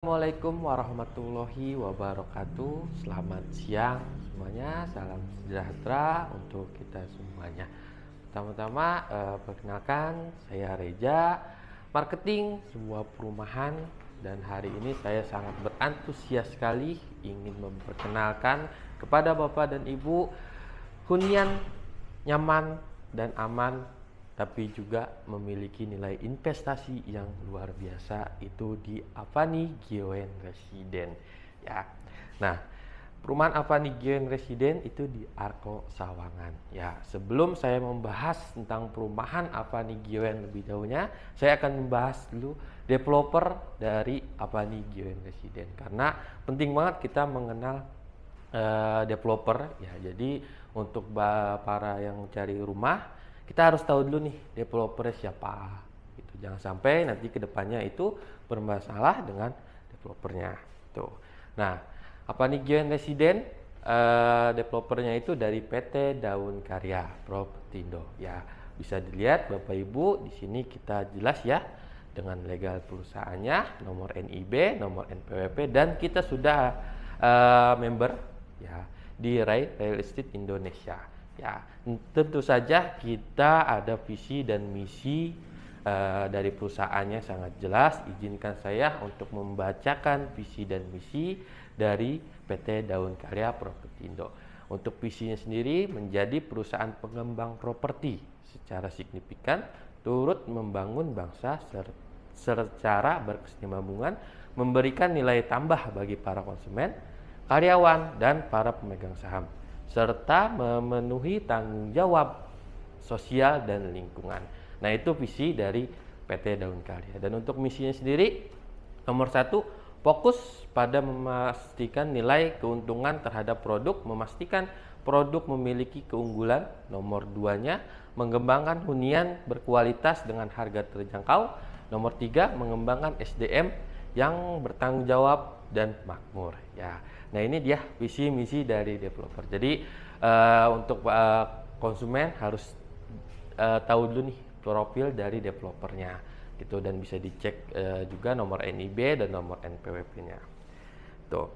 Assalamualaikum warahmatullahi wabarakatuh. Selamat siang semuanya. Salam sejahtera untuk kita semuanya. Pertama-tama perkenalkan, saya Reja, marketing sebuah perumahan, dan hari ini saya sangat berantusias sekali ingin memperkenalkan kepada Bapak dan Ibu hunian nyaman dan aman, tapi juga memiliki nilai investasi yang luar biasa, itu di Avani Gyeoen Residen ya. Nah, perumahan Avani Gyeoen Residen itu di Arko Sawangan ya. Sebelum saya membahas tentang perumahan Avani Gyeoen lebih dahulunya, saya akan membahas dulu developer dari Avani Gyeoen Residen, karena penting banget kita mengenal developer ya. Jadi untuk para yang cari rumah, kita harus tahu dulu nih developernya siapa gitu. Jangan sampai nanti kedepannya itu bermasalah dengan developernya tuh. Nah, Avani Gyeoen Residen developernya itu dari PT Daun Karya Propertindo ya. Bisa dilihat Bapak Ibu, di sini kita jelas ya dengan legal perusahaannya, nomor NIB, nomor NPWP, dan kita sudah member ya di Real Estate Indonesia. Ya, tentu saja kita ada visi dan misi dari perusahaannya sangat jelas. Izinkan saya untuk membacakan visi dan misi dari PT Daun Karya Propertindo. Untuk visinya sendiri, menjadi perusahaan pengembang properti secara signifikan, turut membangun bangsa secara berkesinambungan, memberikan nilai tambah bagi para konsumen, karyawan, dan para pemegang saham, serta memenuhi tanggung jawab sosial dan lingkungan. Nah, itu visi dari PT Daun Karya. Dan untuk misinya sendiri, nomor 1, fokus pada memastikan nilai keuntungan terhadap produk, memastikan produk memiliki keunggulan. Nomor 2-nya, mengembangkan hunian berkualitas dengan harga terjangkau. Nomor 3, mengembangkan SDM yang bertanggung jawab dan makmur ya. Nah, ini dia visi misi dari developer. Jadi untuk konsumen harus tahu dulu nih profil dari developernya gitu, dan bisa dicek juga nomor NIB dan nomor NPWP-nya. Tuh.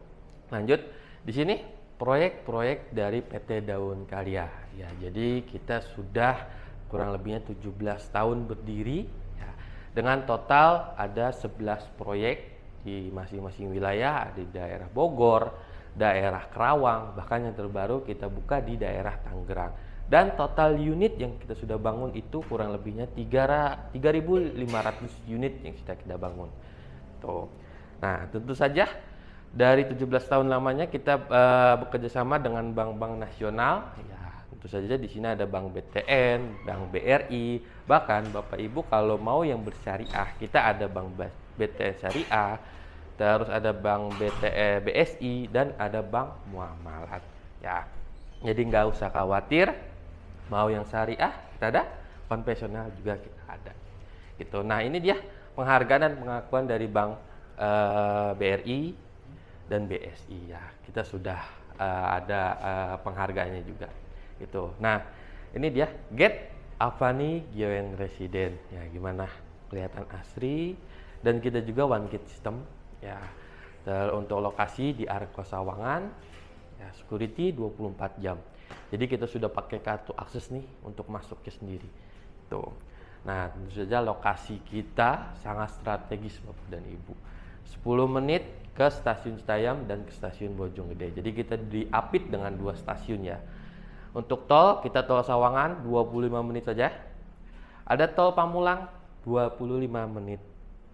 Lanjut di sini proyek-proyek dari PT Daun Karya ya. Jadi kita sudah kurang lebihnya 17 tahun berdiri ya, dengan total ada 11 proyek di masing-masing wilayah. Ada di daerah Bogor, daerah Kerawang, bahkan yang terbaru kita buka di daerah Tangerang. Dan total unit yang kita sudah bangun itu kurang lebihnya 3.500 unit yang kita bangun. Tuh. Nah, tentu saja dari 17 tahun lamanya kita bekerja sama dengan bank-bank nasional ya. Tentu saja di sini ada Bank BTN, Bank BRI, bahkan Bapak Ibu kalau mau yang bersyariah, kita ada Bank BTN Syariah, terus ada Bank BSI, dan ada Bank Muamalat ya. Jadi nggak usah khawatir, mau yang syariah kita ada, konvensional juga kita ada gitu. Nah, ini dia penghargaan dan pengakuan dari Bank BRI dan BSI ya. Kita sudah ada penghargaannya juga gitu. Nah, ini dia Get Avani Gyeoen Residen ya. Gimana, kelihatan asri, dan kita juga one gate system ya. Untuk lokasi di Arko Sawangan ya, security 24 jam. Jadi kita sudah pakai kartu akses nih untuk masuknya sendiri tuh. Nah, tentu saja lokasi kita sangat strategis Bapak dan Ibu. 10 menit ke stasiun Citayam dan ke stasiun Bojonggede. Jadi kita diapit dengan 2 stasiun ya. Untuk tol, kita tol Sawangan 25 menit saja. Ada tol Pamulang 25 menit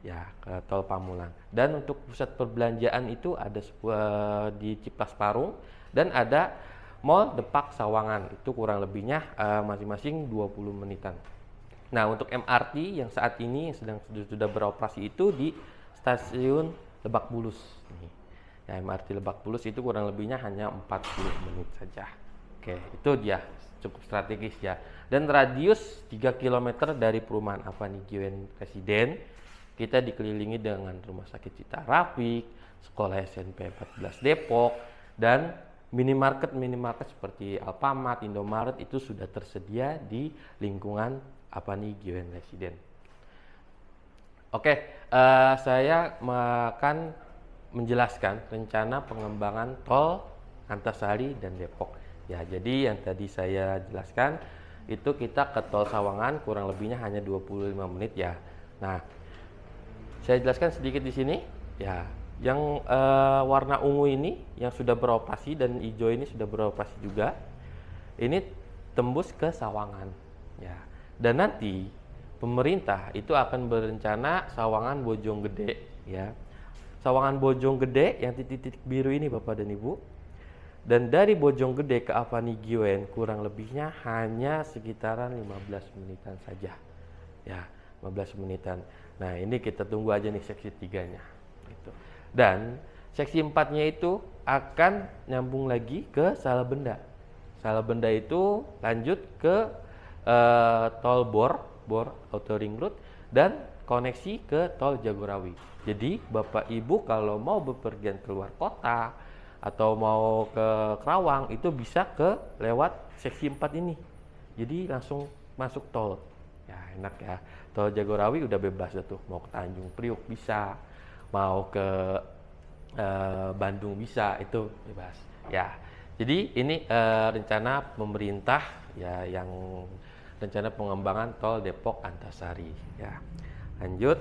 ya, ke tol Pamulang. Dan untuk pusat perbelanjaan itu ada di Cipas Parung, dan ada Mall Depak Sawangan, itu kurang lebihnya masing-masing 20 menitan. Nah, untuk MRT yang saat ini yang sudah beroperasi itu di stasiun Lebak Bulus nih. Ya, MRT Lebak Bulus itu kurang lebihnya hanya 40 menit saja. Oke, itu dia cukup strategis ya. Dan radius 3 km dari perumahan Avani Gyeoen Residen, kita dikelilingi dengan Rumah Sakit Cita Rafik, Sekolah SMP 14 Depok, dan minimarket seperti Alfamart, Indomaret itu sudah tersedia di lingkungan Avani Gyeoen Residen. Oke, saya akan menjelaskan rencana pengembangan tol Antasari dan Depok. Ya, jadi yang tadi saya jelaskan itu kita ke tol Sawangan kurang lebihnya hanya 25 menit ya. Nah, saya jelaskan sedikit di sini ya. Yang warna ungu ini yang sudah beroperasi dan hijau ini sudah beroperasi juga. Ini tembus ke Sawangan ya. Dan nanti pemerintah itu akan berencana Sawangan Bojonggede ya. Sawangan Bojonggede yang titik-titik biru ini Bapak dan Ibu. Dan dari Bojonggede ke Avani Giwen kurang lebihnya hanya sekitaran 15 menitan saja. Ya, 15 menitan. Nah, ini kita tunggu aja nih seksi 3-nya. Gitu. Dan seksi 4-nya itu akan nyambung lagi ke Salabenda. Salabenda itu lanjut ke tol Bor Auto Ring Road dan koneksi ke tol Jagorawi. Jadi Bapak Ibu kalau mau bepergian keluar kota atau mau ke Kerawang itu bisa lewat seksi 4 ini. Jadi langsung masuk tol. Ya, enak ya. Tol Jagorawi udah bebas tuh. Mau ke Tanjung Priuk bisa, mau ke Bandung bisa, itu bebas. Ya. Jadi ini rencana pemerintah ya yang rencana pengembangan tol Depok Antasari ya. Lanjut.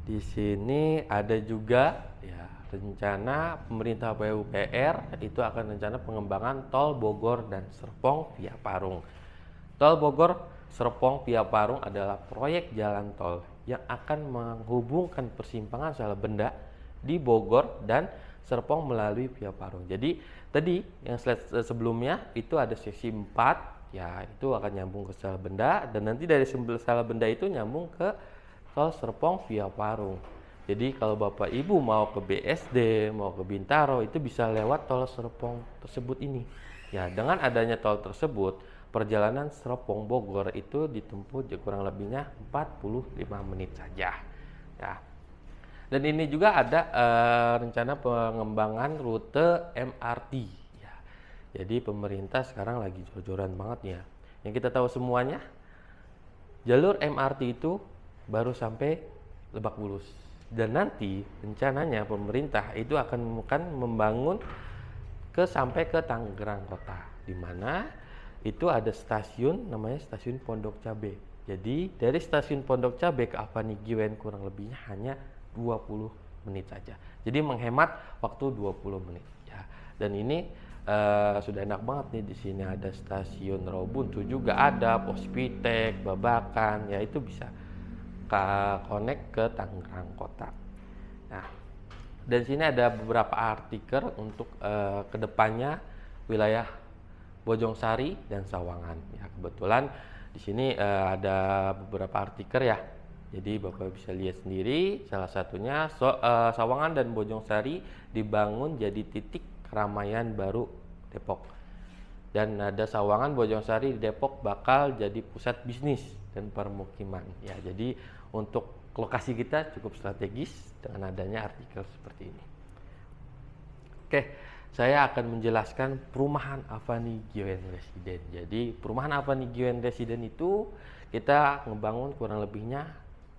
Di sini ada juga ya rencana pemerintah PUPR itu akan rencana pengembangan tol Bogor dan Serpong via Parung. Tol Bogor Serpong via Parung adalah proyek jalan tol yang akan menghubungkan persimpangan Salabenda di Bogor dan Serpong melalui via Parung. Jadi tadi yang slide sebelumnya itu ada seksi 4 ya, itu akan nyambung ke Salabenda dan nanti dari Salabenda itu nyambung ke tol Serpong via Parung. Jadi kalau Bapak Ibu mau ke BSD, mau ke Bintaro itu bisa lewat tol Serpong tersebut ini. Ya, dengan adanya tol tersebut, perjalanan Serpong Bogor itu ditempuh kurang lebihnya 45 menit saja. Ya. Dan ini juga ada rencana pengembangan rute MRT. Ya. Jadi pemerintah sekarang lagi jor-joran banget ya. Yang kita tahu semuanya, jalur MRT itu baru sampai Lebak Bulus. Dan nanti rencananya pemerintah itu akan membangun sampai ke Tangerang Kota, di mana itu ada stasiun namanya stasiun Pondok Cabe. Jadi dari stasiun Pondok Cabe ke Avani Giwen kurang lebihnya hanya 20 menit saja. Jadi menghemat waktu 20 menit ya. Dan ini sudah enak banget nih, di sini ada stasiun Rawabuntu juga ada, Pospitek, Babakan, ya itu bisa connect ke Tangerang Kota. Nah, dan sini ada beberapa artikel untuk kedepannya wilayah Bojongsari dan Sawangan. Ya, kebetulan di sini ada beberapa artikel ya. Jadi Bapak bisa lihat sendiri. Salah satunya Sawangan dan Bojongsari dibangun jadi titik keramaian baru Depok. Dan ada Sawangan Bojongsari di Depok bakal jadi pusat bisnis dan permukiman. Ya, jadi untuk lokasi kita cukup strategis dengan adanya artikel seperti ini. Oke, saya akan menjelaskan perumahan Avani Giwen Residen. Jadi perumahan Avani Giwen Residen itu kita ngebangun kurang lebihnya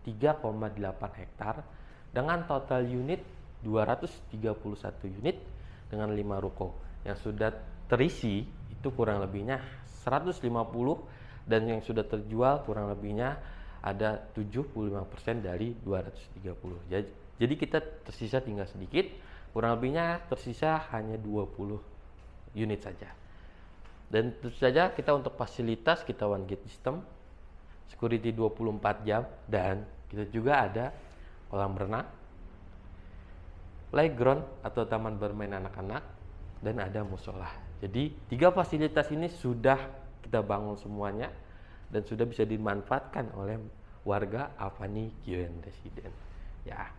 3,8 hektar dengan total unit 231 unit dengan 5 ruko. Yang sudah terisi itu kurang lebihnya 150 dan yang sudah terjual kurang lebihnya ada 75% dari 230. Jadi kita tersisa tinggal sedikit, kurang lebihnya tersisa hanya 20 unit saja. Dan tentu saja kita untuk fasilitas kita one gate system, security 24 jam, dan kita juga ada kolam renang, playground atau taman bermain anak-anak, dan ada musola. Jadi 3 fasilitas ini sudah kita bangun semuanya dan sudah bisa dimanfaatkan oleh warga Avani Giwen Residen. Ya.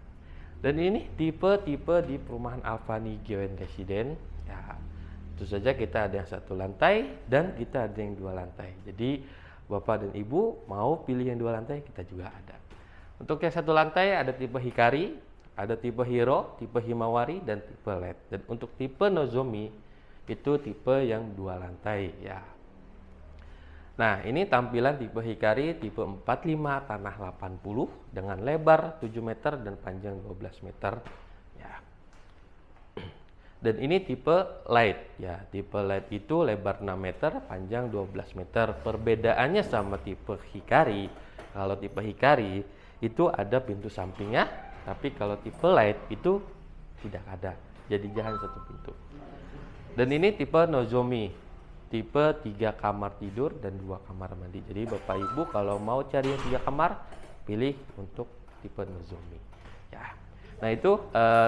Dan ini tipe-tipe di perumahan Avani Giwen Residen. Ya. Tentu saja kita ada yang 1 lantai dan kita ada yang 2 lantai. Jadi Bapak dan Ibu mau pilih yang 2 lantai, kita juga ada. Untuk yang 1 lantai ada tipe Hikari, ada tipe Hero, tipe Himawari, dan tipe LED. Dan untuk tipe Nozomi itu tipe yang 2 lantai ya. Nah, ini tampilan tipe Hikari tipe 45 tanah 80 dengan lebar 7 meter dan panjang 12 meter. Ya. Dan ini tipe light ya. Tipe light itu lebar 6 meter, panjang 12 meter. Perbedaannya sama tipe hikari. Kalau tipe hikari itu ada pintu sampingnya, tapi kalau tipe light itu tidak ada. Jadi jangan satu pintu. Dan ini tipe Nozomi. Tipe 3 kamar tidur dan 2 kamar mandi. Jadi Bapak Ibu kalau mau cari yang 3 kamar, pilih untuk tipe Nozomi. Ya. Nah itu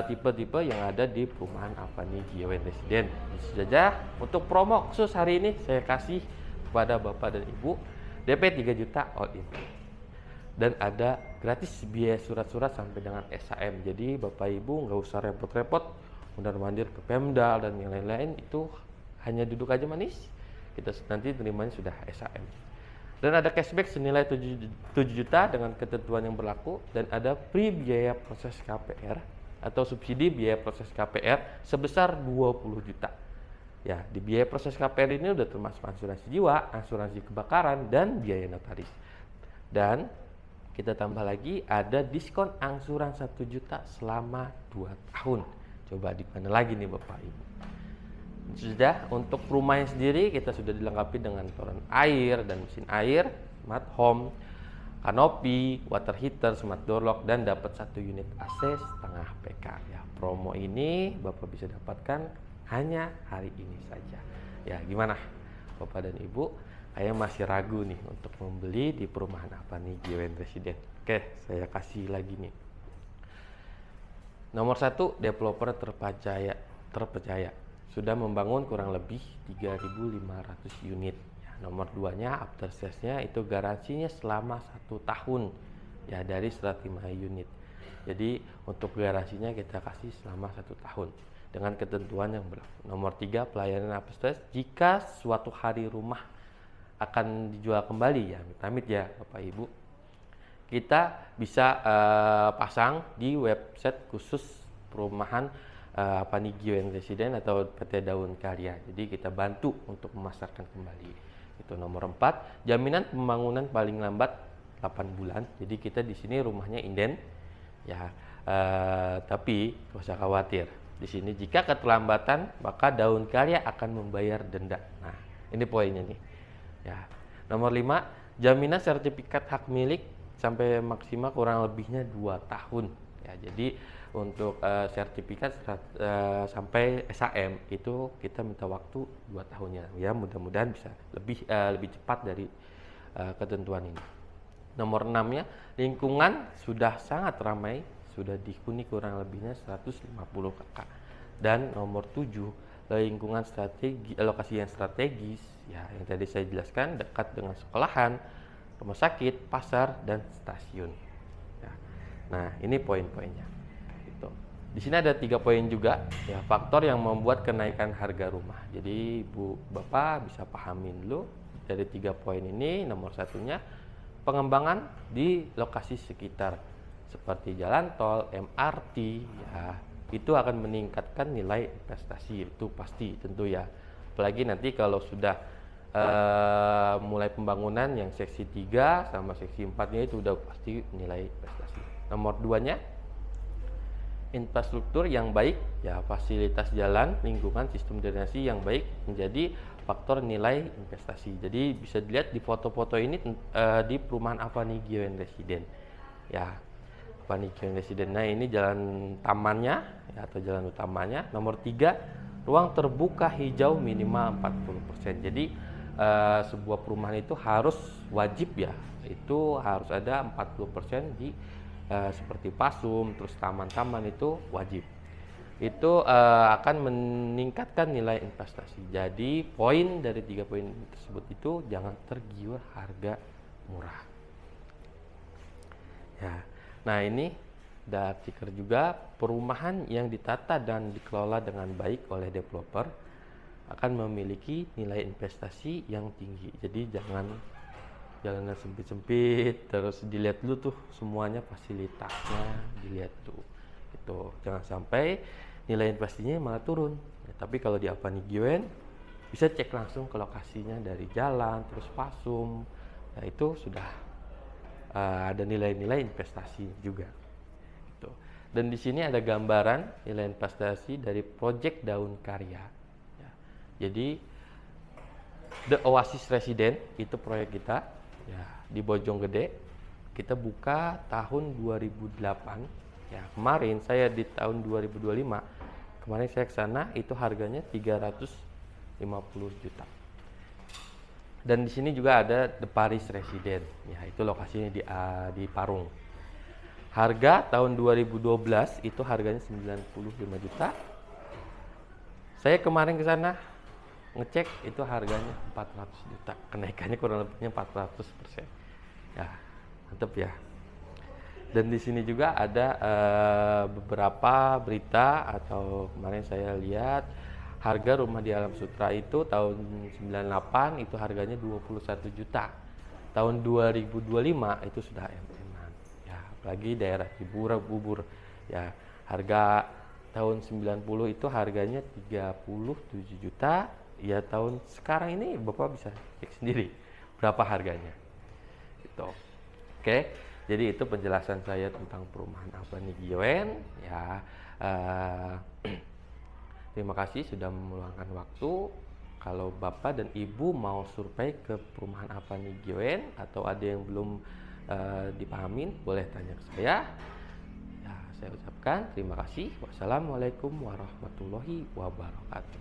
tipe-tipe yang ada di perumahan Avani GWN Residen. Bisa saja untuk promo khusus hari ini saya kasih kepada Bapak dan Ibu DP 3 juta all in. Dan ada gratis biaya surat-surat sampai dengan SHM. Jadi Bapak Ibu nggak usah repot-repot mondar-mandir ke Pemda dan yang lain-lain, itu hanya duduk aja manis. Kita nanti terimanya sudah SHM. Dan ada cashback senilai 7 juta dengan ketentuan yang berlaku, dan ada free biaya proses KPR atau subsidi biaya proses KPR sebesar 20 juta. Ya, di biaya proses KPR ini udah termasuk asuransi jiwa, asuransi kebakaran, dan biaya notaris. Dan kita tambah lagi ada diskon angsuran 1 juta selama 2 tahun. Coba di mana lagi nih Bapak Ibu? Sudah, untuk rumahnya sendiri kita sudah dilengkapi dengan toren air dan mesin air, smart home, kanopi, water heater, smart door lock, dan dapat 1 unit AC setengah PK. Ya, promo ini Bapak bisa dapatkan hanya hari ini saja. Ya, gimana Bapak dan Ibu? Saya masih ragu nih untuk membeli di perumahan Avani GWN Residen. Oke, saya kasih lagi nih. Nomor 1, developer terpercaya. Sudah membangun kurang lebih 3.500 unit. Ya, nomor 2-nya after sales-nya itu garansinya selama 1 tahun ya dari 105 unit. Jadi untuk garansinya kita kasih selama 1 tahun dengan ketentuan yang berlaku. Nomor 3, pelayanan after sales jika suatu hari rumah akan dijual kembali ya, amit-amit ya Bapak Ibu. Kita bisa pasang di website khusus perumahan Avani GWN Residen atau PT Daun Karya. Jadi kita bantu untuk memasarkan kembali. Itu nomor 4, jaminan pembangunan paling lambat 8 bulan. Jadi kita di sini rumahnya inden ya, tapi nggak usah khawatir. Di sini jika keterlambatan maka Daun Karya akan membayar denda. Nah, ini poinnya nih. Ya. Nomor 5, jaminan sertifikat hak milik sampai maksimal kurang lebihnya 2 tahun. Ya, jadi untuk sertifikat sampai SHM itu kita minta waktu 2 tahunnya. Ya, mudah-mudahan bisa lebih cepat dari ketentuan ini. Nomor 6-nya, lingkungan sudah sangat ramai, sudah dihuni kurang lebihnya 150 kakak. Dan nomor 7, lingkungan strategi, lokasi yang strategis ya, yang tadi saya jelaskan, dekat dengan sekolahan, rumah sakit, pasar, dan stasiun ya. Nah, ini poin-poinnya gitu. Di sini ada 3 poin juga ya, faktor yang membuat kenaikan harga rumah. Jadi Ibu Bapak bisa pahamin dulu dari 3 poin ini. Nomor 1-nya pengembangan di lokasi sekitar seperti jalan tol, MRT ya, itu akan meningkatkan nilai investasi, itu pasti tentu ya. Apalagi nanti kalau sudah mulai pembangunan yang seksi 3 sama seksi 4-nya itu udah pasti nilai investasi. Nomor 2-nya infrastruktur yang baik ya, fasilitas jalan, lingkungan, sistem drainasi yang baik menjadi faktor nilai investasi. Jadi bisa dilihat di foto-foto ini di perumahan Avani GWN Residen ya, Avani GWN Residen. Nah, ini jalan tamannya ya, atau jalan utamanya. Nomor 3, ruang terbuka hijau minimal 40%. Jadi sebuah perumahan itu harus wajib ya, itu harus ada 40% di seperti pasum, terus taman-taman itu wajib. Itu akan meningkatkan nilai investasi. Jadi poin dari 3 poin tersebut itu jangan tergiur harga murah. Ya. Nah, ini ada artikel juga, perumahan yang ditata dan dikelola dengan baik oleh developer akan memiliki nilai investasi yang tinggi. Jadi jangan jalanan sempit-sempit terus dilihat dulu tuh semuanya fasilitasnya dilihat tuh. Itu jangan sampai nilai investasinya malah turun. Ya, tapi kalau di Avani GWN bisa cek langsung ke lokasinya dari jalan terus pasum. Nah, itu sudah ada nilai-nilai investasi juga. Gitu. Dan di sini ada gambaran nilai investasi dari proyek Daun Karya. Ya. Jadi The Oasis Resident itu proyek kita ya, di Bojonggede. Kita buka tahun 2008. Ya, kemarin saya di tahun 2025. Kemarin saya ke sana itu harganya 350 juta. Dan di sini juga ada The Paris Resident. Ya, itu lokasinya di Parung. Harga tahun 2012 itu harganya 95 juta. Saya kemarin ke sana ngecek itu harganya 400 juta. Kenaikannya kurang lebihnya 400%. Ya, mantap ya. Dan di sini juga ada beberapa berita atau kemarin saya lihat harga rumah di Alam Sutra itu tahun 98 itu harganya 21 juta. Tahun 2025 itu sudah apalagi daerah Cibura Bubur ya, harga tahun 90 itu harganya 37 juta ya. Tahun sekarang ini Bapak bisa cek sendiri berapa harganya gitu. Oke, jadi itu penjelasan saya tentang perumahan Avani Gioen ya. Terima kasih sudah meluangkan waktu. Kalau Bapak dan Ibu mau survei ke perumahan Avani Gioen atau ada yang belum dipahamin, boleh tanya ke saya. Ya, saya ucapkan terima kasih. Wassalamualaikum warahmatullahi wabarakatuh.